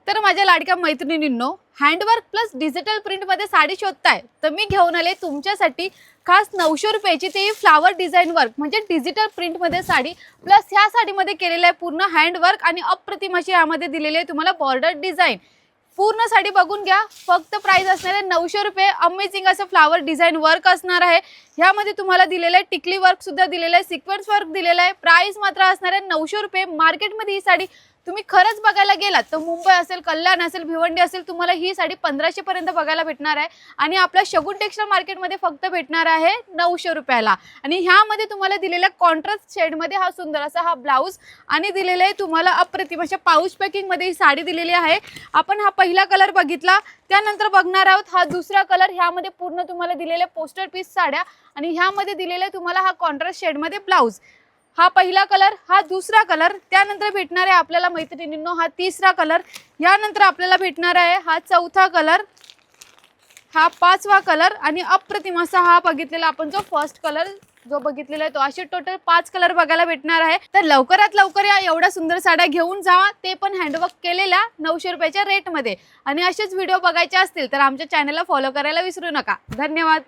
तर माझ्या लाडक्या मैत्रिणींनो, हँडवर्क प्लस डिजिटल प्रिंटमध्ये साडी शोधताय तर मी घेऊन आले तुमच्यासाठी खास 900 रुपयाची ते फ्लावर डिझाईन वर्क म्हणजे डिजिटल प्रिंटमध्ये साडी प्लस ह्या साडीमध्ये केलेलं आहे पूर्ण हँडवर्क आणि अप्रतिम अशी यामध्ये दिलेली आहे तुम्हाला बॉर्डर डिझाईन। पूर्ण साडी बघून घ्या, फक्त प्राइस असणार आहे 900 रुपये। अमेजिंग असं फ्लावर डिझाईन वर्क असणार आहे। ह्यामध्ये तुम्हाला दिलेलं आहे टिकली वर्क सुद्धा दिलेलं आहे, सिक्वेन्स वर्क दिलेलं आहे। प्राइस मात्र असणार आहे 900 रुपये। मार्केटमध्ये ही साडी तुम्ही खरंच बघायला गेलात तर मुंबई असेल, कल्याण असेल, भिवंडी असेल, तुम्हाला ही साडी 1500 पर्यंत बघायला भेटणार आहे आणि आपल्या शगुन टेक्सटाईल मार्केटमध्ये फक्त भेटणार आहे 900 रुपयाला। आणि ह्यामध्ये तुम्हाला दिलेल्या कॉन्ट्रास्ट शेडमध्ये हा सुंदर असा हा ब्लाउज आणि दिलेला आहे तुम्हाला अप्रतिम अशा पाऊच पॅकिंगमध्ये ही साडी दिलेली आहे। आपण हा पहिला कलर बघितला, त्यानंतर बघणार आहोत हा दुसरा कलर। ह्यामध्ये पूर्ण तुम्हाला दिलेले पोस्टर पीस साड्या आणि ह्यामध्ये दिलेले तुम्हाला हा कॉन्ट्रास्ट शेडमध्ये ब्लाउज। हा पहिला कलर, हा दुसरा कलर, त्यानंतर भेटणार आहे आपल्याला मैत्रिणींनो हा तिसरा कलर, यानंतर आपल्याला भेटणार आहे हा चौथा कलर, हा पाचवा कलर आणि अप्रतिम असा हा बघितलेला आपण जो फर्स्ट कलर जो बघितलेला आहे तो। असे टोटल 5 कलर बघायला भेटणार आहे। तर लवकरात लवकर या एवढ्या सुंदर साड्या घेऊन जावा, ते पण हँडवर्क केलेल्या 900 रुपयाच्या रेटमध्ये। आणि असेच व्हिडिओ बघायचे असतील तर आमच्या चॅनलला फॉलो करायला विसरू नका। धन्यवाद।